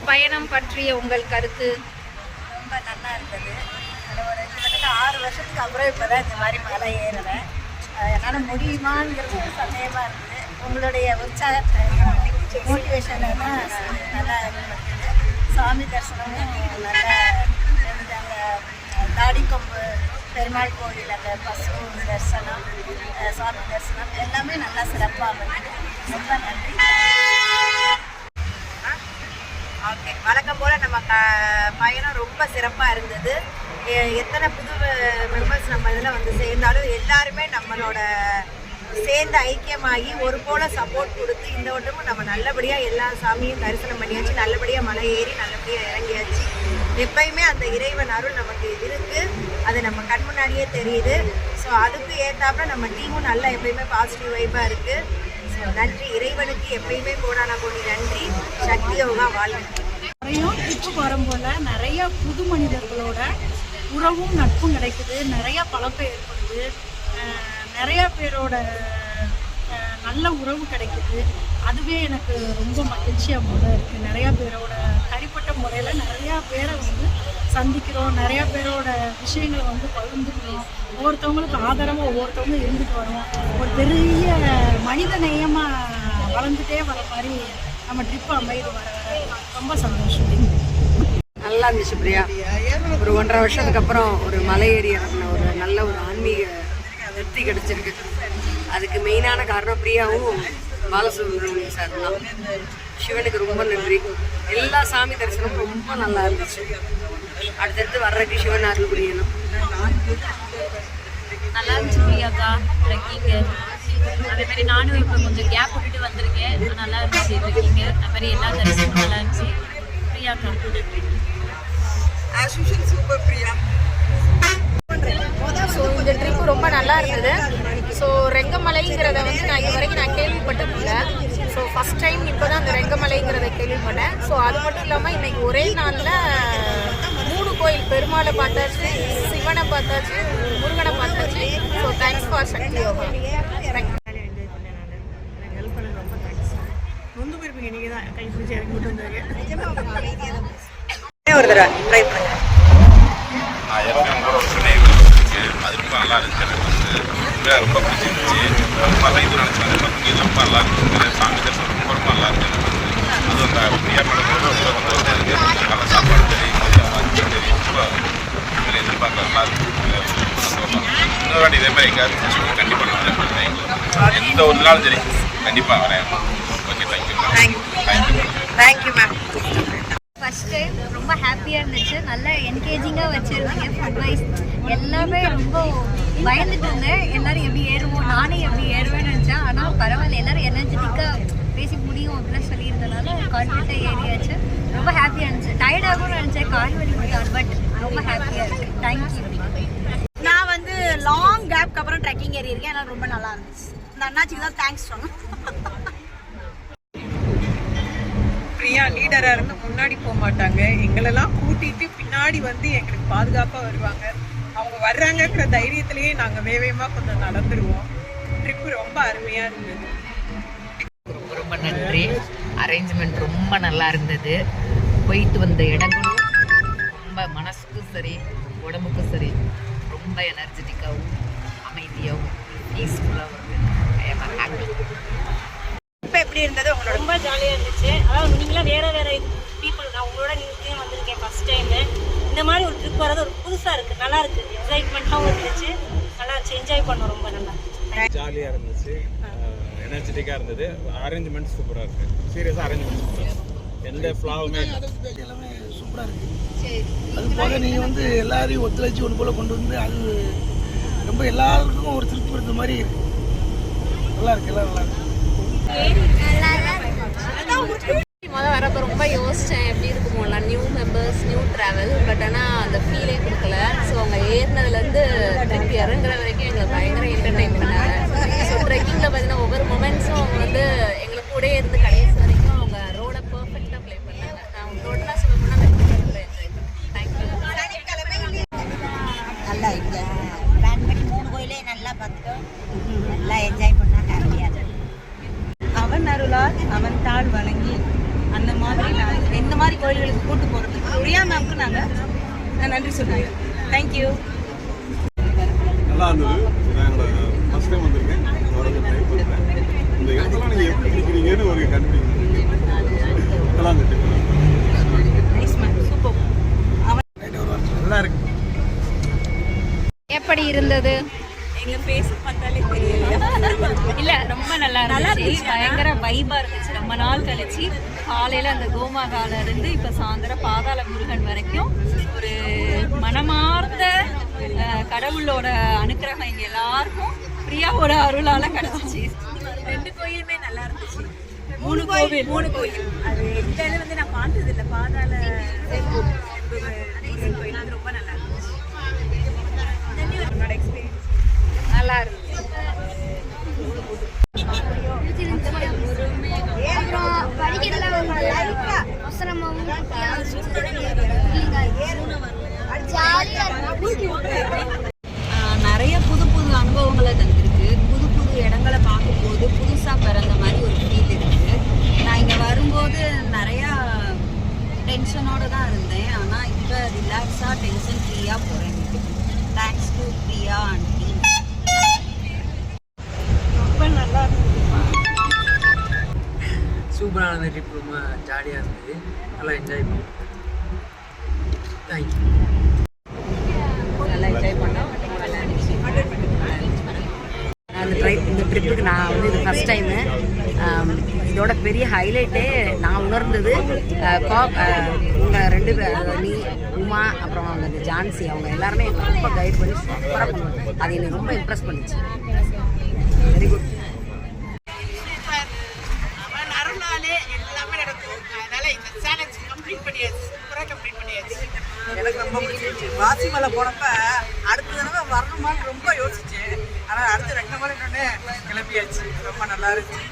பயணம் பற்றிய உங்கள் கருத்து? ரொம்ப நல்லா இருந்தது. ஒரு கிட்டத்தட்ட 6 வருஷத்துக்கு அப்புறம் இப்போ தான் இந்த மாதிரி மலை ஏறுறேன். என்னால் முடியுமாங்கிறது ஒரு சந்தேகமாக இருந்தது. உங்களுடைய உற்சாகத்தை மோட்டிவேஷன் தான் நல்லா இருந்தது. சாமி தரிசனமும் நல்லா அந்த தாடிக்கொம்பு பெருமாள் கோவில் அந்த பசு தரிசனம் சாமி தரிசனம் எல்லாமே நல்லா சிறப்பாக இருந்தது. ரொம்ப நன்றி. ஓகே, வழக்கம் போல் நம்ம பயணம் ரொம்ப சிறப்பாக இருந்தது. எத்தனை புது மெம்பர்ஸ் நம்ம இதில் வந்து சேர்ந்தாலும் எல்லாருமே நம்மளோட சேர்ந்து ஐக்கியமாகி ஒரு போல் சப்போர்ட் கொடுத்து இந்த வட்டமும் நம்ம நல்லபடியாக எல்லா சாமியும் தரிசனம் பண்ணியாச்சு, நல்லபடியாக மலை ஏறி நல்லபடியாக இறங்கியாச்சு. எப்பயுமே அந்த இறைவன் அருள் நமக்கு இருக்குது, அது நம்ம கண் முன்னாடியே தெரியுது. ஸோ அதுக்கு ஏற்றாப்புல நம்ம டீமும் நல்லா எப்பயுமே பாசிட்டிவ் வைப்பாக இருக்குது. ஸோ நன்றி இறைவனுக்கு, எப்பயுமே கோடான கோடி நன்றி. சக்தி யோகா வாழ்க்கை. நிறைய ட்ரிப்புக்கு வரும்போல நிறைய புது மனிதர்களோட உறவும் நட்பும் கிடைக்குது, நிறையா பழக்கம் ஏற்படுது, நிறையா பேரோட நல்ல உறவு கிடைக்குது. அதுவே எனக்கு ரொம்ப மகிழ்ச்சியாக போல இருக்குது. நிறையா பேரோட தனிப்பட்ட முறையில் நிறையா பேரை வந்து சந்திக்கிறோம், நிறையா பேரோட விஷயங்களை வந்து பகிர்ந்துக்கிறோம். ஒவ்வொருத்தவங்களுக்கு ஆதரவாக ஒவ்வொருத்தவங்க இருந்துட்டு வரோம். ஒரு பெரிய மனித நேயமாக வளர்ந்துட்டே வர மாதிரி நம்ம ட்ரிப்பு அமைது வர ரொம்ப சந்தோஷம். நல்லா இருந்துச்சு பிரியா. ஒரு 1.5 வருஷத்துக்கு அப்புறம் ஒரு மலை ஏறி இறங்கின ஒரு நல்ல ஒரு ஆன்மீக திருப்தி கிடைச்சிருக்கு. அதுக்கு மெயினான காரணம் பிரியாவும் பாலசுப்ரமணியம் சார் தான். சிவனுக்கு ரொம்ப நன்றி. எல்லா சாமி தரிசனமும் ரொம்ப நல்லா இருந்துச்சு. அடுத்தடுத்து வர்றதுக்கு சிவன் அருள் புரியணும். நல்லா இருந்துச்சு பிரியாக்கா ட்ரெக்கிங்கு. அதேமாதிரி நானும் இப்போ கொஞ்சம் கேப் விட்டுட்டு வந்திருக்கேன். நல்லா இருந்துச்சு ட்ரெக்கிங்கு. அது மாதிரி எல்லா தரிசனமும் நல்லா இருந்துச்சு. பிரியாக்கா சூப்பர் பிரியா. ஸோ இந்த ட்ரிப்பு ரொம்ப நல்லா இருந்தது. ஸோ ரெங்கமலைங்கிறத வந்து நான் இது வரைக்கும் நான் கேள்விப்பட்டதில்லை. ஸோ ஃபஸ்ட் டைம் இப்போ தான் அந்த ரெங்கமலைங்கிறத கேள்விப்பட்டேன். ஸோ அது மட்டும் இல்லாமல் இன்றைக்கி ஒரே நாளில் 3 கோயில், பெருமாளை பார்த்தாச்சு, சிவனை பார்த்தாச்சு, முருகனை பார்த்தாச்சு. ஸோ தேங்க்ஸ் ஃபார் சக்தி யோகா. நீங்கள் தான் கை பிடிச்சி இறங்கி விட்டு வந்தாங்க. ஒரு தடவை ட்ரை பண்ணுங்க. நான் ஏற்கனவே அது ரொம்ப நல்லா இருந்துச்சு. எனக்கு வந்து ரொம்ப பிடிச்சிருந்துச்சு. ரொம்ப இது நினச்சாங்க ரொம்ப நல்லா இருந்துச்சு. சாமி தரிசனம் ரொம்ப ரொம்ப நல்லா இருந்துச்சு. எனக்கு வந்து அது அந்த பிரியா மேடம் ரொம்ப சந்தோஷம் இருக்குது. நல்ல சாப்பாடு தெரியும், சரி ரொம்ப எதிர்பார்க்க நல்லா இருக்குது. சந்தோஷம். இன்னொரு வாட்டி இதே மாதிரி எங்கேயாவது கண்டிப்பாக நான் எந்த ஒரு நாளும் சரி கண்டிப்பாக வரேன். Okay, thank you ma'am. First time ரொம்ப ஹாப்பியாக இருந்துச்சு. நல்லா என்கேஜிங்காக வச்சுருந்தீங்க. ஃபன் வைஸ் எல்லாமே ரொம்ப பயந்துட்டு இருந்தேன். எல்லோரும் எப்படி ஏறுவோம், நானே எப்படி ஏறுவேன்னு நினச்சேன். ஆனால் பரவாயில்ல, எல்லோரும் எனர்ஜெட்டிக்காக பேசி முடியும் அப்படிலாம் சொல்லியிருந்தனால கான்ஃபிடென்ட்டாக ஏறியாச்சு. ரொம்ப ஹாப்பியாக இருந்துச்சு. டயர்டாகவும் நினச்சேன், கால் வலி முடியாது. பட் ரொம்ப ஹாப்பியாக இருக்குது. தேங்க்யூ. நான் வந்து லாங் கேப்க்கு அப்புறம் ட்ரெக்கிங் ஏறி இருக்கேன். அதனால் ரொம்ப நல்லா இருந்துச்சு. இந்த அண்ணாச்சிக்கு தான் தேங்க்ஸ் சொன்னோம். பிரியா லீடராக இருந்து முன்னாடி போக மாட்டாங்க. எங்களெல்லாம் கூட்டிகிட்டு பின்னாடி வந்து எங்களுக்கு பாதுகாப்பாக வருவாங்க. அவங்க வர்றாங்கங்கிற தைரியத்திலேயே நாங்கள் வேகமாக கொஞ்சம் நடந்துருவோம். ட்ரிப்பு ரொம்ப அருமையாக இருந்தது. ரொம்ப ரொம்ப நன்றி. அரேஞ்ச்மெண்ட் ரொம்ப நல்லா இருந்தது. போயிட்டு வந்த இடங்களும் ரொம்ப மனசுக்கும் சரி உடம்புக்கும் சரி ரொம்ப எனர்ஜெட்டிக்காகவும் அமைதியாகவும் பீஸ்ஃபுல்லாகவும் ஹாப்பி. இப்போ எப்படி இருந்தது உங்களோட? ரொம்ப ஜாலியாக இருந்துச்சு. அதாவது நீங்களாம் வேறு பீப்புள், நான் உங்களோட நீங்கள் வந்திருக்கேன் ஃபஸ்ட் டைமு. இந்த மாதிரி ஒரு ட்ரிப் வர்றது ஒரு புதுசாக இருக்குது, நல்லா இருக்குது, எக்ஸைட்மெண்ட்டாகவும் இருந்துச்சு, நல்லா இருந்துச்சு, என்ஜாய் பண்ணோம், ரொம்ப நல்லா ஜாலியாக இருந்துச்சு, எனர்ஜெட்டிக்காக இருந்தது. அரேஞ்ச்மெண்ட் சூப்பராக இருக்குது. சீரியஸாக அரேஞ்ச்மெண்ட் சூப்பராக, எந்த ஃப்ளாவுமே எல்லாமே சூப்பராக இருக்குது. அது போக நீங்கள் வந்து எல்லாரையும் ஒத்துழைச்சி ஒன்று போல் கொண்டு வந்து அது ரொம்ப எல்லாருக்கும் ஒரு திருப்தி கொடுத்த மாதிரி இருக்குது. நல்லா இருக்குது, எல்லாம் நல்லா இருக்குது. முதல் வரப்போ ரொம்ப யோசித்தேன் எப்படி இருக்குமோலாம், new members new travel. But ஆனால் அந்த ஃபீலே கொடுக்கல. ஸோ அவங்க ஏறினதுலேருந்து ட்ரிப் இறங்குற வரைக்கும் எங்களை பயங்கர என்டர்டைன் பண்ணாங்க. ஸோ ட்ரெக்கிங்கில் பார்த்தீங்கன்னா ஒவ்வொரு மொமெண்ட்ஸும் அவங்க வந்து எங்களுக்கு கூட இருந்து கடைசி வரைக்கும் அவங்க ரோடை பர்ஃபெக்டாக ப்ளே பண்ணாங்க. நான் டோட்டலாக சொல்ல போனால் அந்த ட்ரிப்பில் என்ஜாய் பண்ணேன். தேங்க்யூ. நல்லா இங்கே பிளான் பண்ணி 3 கோயிலே நல்லா பார்த்துட்டோம், நல்லா என்ஜாய் பண்ணால் ஹாப்பியாக. அவன் அருளால் அவன் தாள் வணங்கி அந்த மாதிரி இந்த மாதிரி கோயில்களுக்கு கூட்டு போகிறதுக்கு பிரியா மேம்க்கு நாங்கள் நன்றி சொல்லுங்கள். தேங்க்யூ. நல்லா இருந்தது. நான் ஃபஸ்ட் டைம் வந்திருக்கேன். வரது ட்ரை பண்ணுறேன். இந்த இடத்துல நீங்கள் எப்படி இருக்கிறீங்கன்னு ஒரு கண்டுபிடிக்கணும். நல்லா இருந்துச்சு. நல்லா இருக்கு. எப்படி இருந்தது? எங்கள் ஃபேஸ் பார்த்தாலே தெரியல. இல்லை, ரொம்ப நல்லா இருந்துச்சு. பயங்கர வைபாக இருந்துச்சு. ரொம்ப நாள் கழிச்சு காலையில் அந்த கோமாதால இருந்து இப்போ சாயந்தரம் பாதாள முருகன் வரைக்கும் ஒரு மனமார்ந்த கடவுளோட அனுக்கிரகம் எங்கள் எல்லாருக்கும் பிரியாவோட அருளால் கிடச்சிச்சு. 2 கோயிலுமே நல்லா இருந்துச்சு. 3 கோயில். அது இந்த இது வந்து நான் பார்த்தது இல்லை. பாதாள கோயில் அது ரொம்ப நல்லா இருந்துச்சு. என்னோட எக்ஸ்பீரியன்ஸ் நல்லா இருந்துச்சு. நிறைய புது புது அனுபவங்களை தந்திருக்கு. புது புது இடங்களை பார்க்கும்போது புதுசாக பிறந்த மாதிரி ஒரு ஃபீல் இருக்குது. நான் இங்கே வரும்போது நிறையா டென்ஷனோடு தான் இருந்தேன். ஆனால் இப்போ ரிலாக்ஸாக டென்ஷன் ஃப்ரீயாக போகிறேன். Thanks to Priya and team. ரொம்ப நல்லா இருந்தது. சூப்பரான ட்ரிப், ரொம்ப ஜாலியாக இருந்தது. நல்லா என்ஜாய் பண்ணோம். தேங்க்யூ. நல்லா என்ஜாய் பண்ணோம். இந்த ட்ரிப்புக்கு நான் வந்து இது ஃபஸ்ட் டைமு. இதோட பெரிய ஹைலைட்டே நான் உணர்ந்தது உங்கள் 2 பேர், நீ உமா அப்புறம் அந்த ஜான்சி, அவங்க எல்லாருமே எங்களை ரொம்ப கைட் பண்ணி சூப்பராக பண்ணுவாங்க. அது எனக்கு ரொம்ப இம்ப்ரெஸ் பண்ணிச்சு. Very good. எனக்கு ரொம்ப பிடிச்சிருச்சு. வாசிமலை போனப்ப அடுத்த தடவை வரணுமான்னு ரொம்ப யோசிச்சேன். ஆனால் அடுத்து ரெங்கமலை கிளம்பியாச்சு. ரொம்ப நல்லா இருந்துச்சு.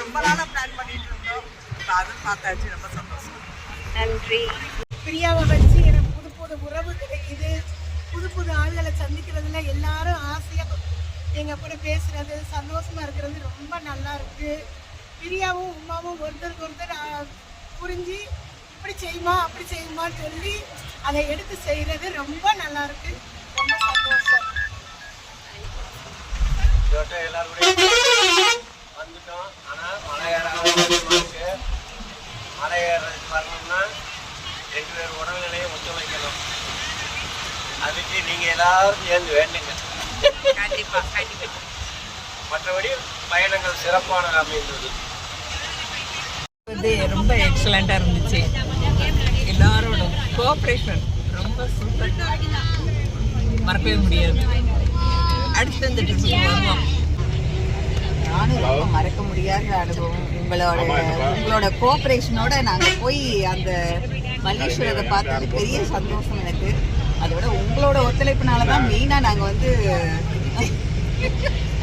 ரொம்ப நாளாக பிளான் பண்ணிட்டு இருந்தோம். அதுவும் பார்த்தாச்சு. ரொம்ப சந்தோஷம். நன்றி. பிரியாவை வச்சு எனக்கு புது புது உறவு கிடைக்குது. புது புது ஆள்களை சந்திக்கிறதுல எல்லாரும் ஆசையாக எங்கள் கூட பேசுகிறது, சந்தோஷமாக இருக்கிறது ரொம்ப நல்லா இருக்குது. பிரியாவும் உமாவும் ஒருத்தருக்கு ஒருத்தர் புரிஞ்சு இப்படி செய்யுமா அப்படி செய்யுமான்னு சொல்லி அதை எடுத்து செய்கிறது ரொம்ப நல்லா இருக்கு. ரொம்ப சந்தோஷம். எல்லாரும் வந்துட்டோம். ஆனால் மலை ஏறதுக்கு வரணும்னா 2 பேர் உடல்நிலையை ஒத்துழைக்கணும். அதுக்கு நீங்கள் எல்லாரும் சேர்ந்து வேண்டுங்க. கண்டிப்பாக. மற்றபடி பயணங்கள் சிறப்பான அமைந்தது. வந்து ரொம்ப எக்ஸலண்ட்டாக இருந்துச்சு. எல்லாரோட கோஆப்ரேஷன் ரொம்ப சூப்பர், மறக்கவே முடியாது. அடுத்த இந்த ட்ரிப்புக்கு வருவோம். நானும் ரொம்ப மறக்க முடியாத அனுபவம். உங்களோட கோஆப்ரேஷனோட நாங்கள் போய் அந்த மல்லீஸ்வரரை பார்த்தது பெரிய சந்தோஷம் எனக்கு. அதோட உங்களோட ஒத்துழைப்புனால தான் மெயினாக நாங்கள் வந்து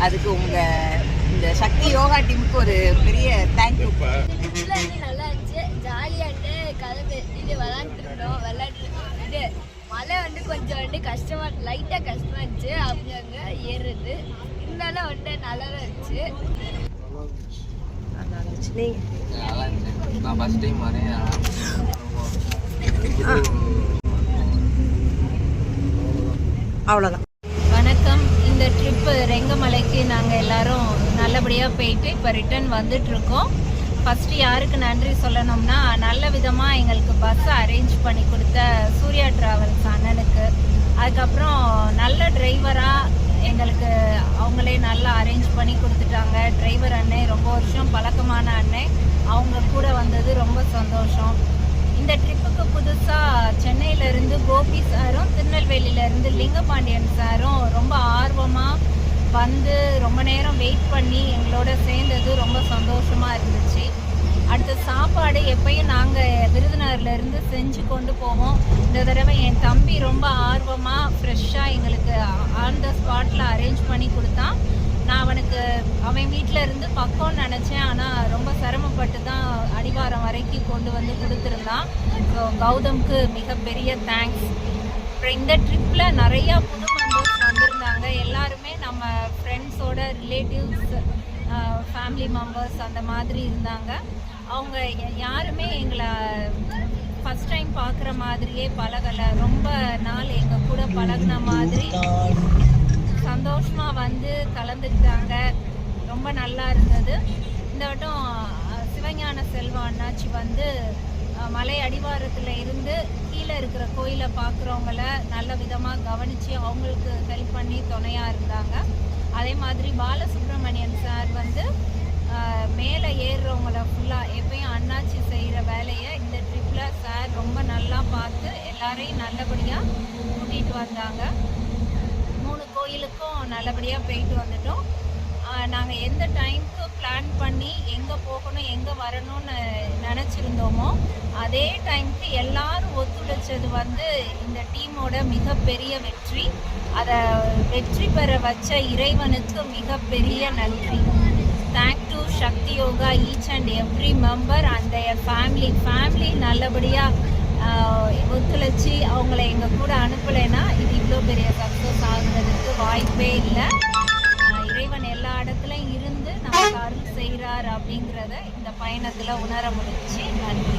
அதுக்கு இந்த சக்தி யோகா டீமுக்கு ஒரு பெரிய தேங்க்யூ. நல்லா இருந்துச்சு. ஜாலியாட்டு கலந்து இது விளாண்டுருந்தோம். இது மழை வந்து கொஞ்சம் கஷ்டமா, லைட்டாக கஷ்டமா இருந்துச்சு. அவங்க ஏறுறது இருந்தாலும் நல்லா தான் இருந்துச்சு. நான் ஃபஸ்ட் டைம் வரேன். அவ்வளோதான். வணக்கம். இந்த ட்ரிப்பு ரெங்கமலைக்கு நாங்கள் எல்லாரும் நல்லபடியாக போயிட்டு இப்போ ரிட்டர்ன் வந்துட்டுருக்கோம். ஃபஸ்ட்டு யாருக்கு நன்றி சொல்லணும்னா, நல்ல விதமாக எங்களுக்கு பஸ்ஸை அரேஞ்ச் பண்ணி கொடுத்த சூர்யா ட்ராவல்ஸ் அண்ணனுக்கு, அதுக்கப்புறம் நல்ல டிரைவராக எங்களுக்கு அவங்களே நல்லா அரேஞ்ச் பண்ணி கொடுத்துட்டாங்க. டிரைவர் அண்ணன் ரொம்ப வருஷம் பழக்கமான அண்ணன், அவங்க கூட வந்தது ரொம்ப சந்தோஷம். இந்த ட்ரிப்புக்கு புதுசாக சென்னையிலேருந்து கோபி சாரும் திருநெல்வேலியிலேருந்து லிங்கபாண்டியன் சாரும் ரொம்ப ஆர்வமாக வந்து ரொம்ப நேரம் வெயிட் பண்ணி எங்களோட சேர்ந்தது ரொம்ப சந்தோஷமாக இருந்துச்சு. அடுத்த சாப்பாடு எப்பயும் நாங்கள் விருதுநகர்லேருந்து செஞ்சு கொண்டு போவோம். இந்த தடவை என் தம்பி ரொம்ப ஆர்வமாக ஃப்ரெஷ்ஷாக எங்களுக்கு ஆன் த ஸ்பாட்டில் அரேஞ்ச் பண்ணி கொடுத்தான். நான் அவன் வீட்டில் இருந்து பக்கம்னு நினச்சேன், ஆனால் ரொம்ப சிரமப்பட்டு தான் அடிவாரம் வரைக்கும் கொண்டு வந்து கொடுத்துருந்தான். ஸோ கௌதம்க்கு மிகப்பெரிய தேங்க்ஸ். அப்புறம் இந்த ட்ரிப்பில் நிறையா புது மெம்பர்ஸ் வந்திருந்தாங்க. எல்லாருமே நம்ம ஃப்ரெண்ட்ஸோட ரிலேட்டிவ்ஸ் ஃபேமிலி மெம்பர்ஸ் அந்த மாதிரி இருந்தாங்க. அவங்க யாருமே எங்களை ஃபஸ்ட் டைம் பார்க்குற மாதிரியே பழகலை. ரொம்ப நாள் எங்கள் கூட பழகின மாதிரி சந்தோஷமாக வந்து கலந்துக்கிட்டாங்க. ரொம்ப நல்லா இருந்தது. இந்த வட்டம் சிவஞான செல்வம் அண்ணாச்சி வந்து மலை அடிவாரத்தில் இருந்து கீழே இருக்கிற கோயிலை பார்க்குறவங்கள நல்ல விதமாக கவனித்து அவங்களுக்கு ஹெல்ப் பண்ணி துணையாக இருந்தாங்க. அதே மாதிரி பாலசுப்ரமணியன் சார் வந்து மேலே ஏறுறவங்கள ஃபுல்லாக எப்பயும் அண்ணாச்சி செய்கிற வேலையை இந்த ட்ரிப்பில் சார் ரொம்ப நல்லா பார்த்து எல்லாரையும் நல்லபடியாக கூட்டிகிட்டு வந்தாங்க. 3 கோயிலுக்கும் நல்லபடியாக போயிட்டு வந்துட்டோம். நாங்கள் எந்த டைமுக்கு பிளான் பண்ணி எங்கே போகணும் எங்கே வரணும்னு நினச்சிருந்தோமோ அதே டைமுக்கு எல்லாரும் ஒத்துழைச்சது வந்து இந்த டீமோட மிகப்பெரிய வெற்றி. அதை வெற்றி பெற வச்ச இறைவனுக்கு மிகப்பெரிய நன்றி. Thank to Shakti Yoga each and every member and family நல்லபடியாக ஒத்துழைச்சி அவங்கள எங்கள் கூட அனுப்பலைன்னா இது இவ்வளோ பெரிய சக்ஸஸ் ஆகுறதுக்கு வாய்ப்பே இல்லை. இறைவன் எல்லா இடத்துலையும் இருந்து நமக்கு அருள் செய்கிறார் அப்படிங்கிறத இந்த பயணத்தில் உணர முடிஞ்சுச்சு. நன்றி.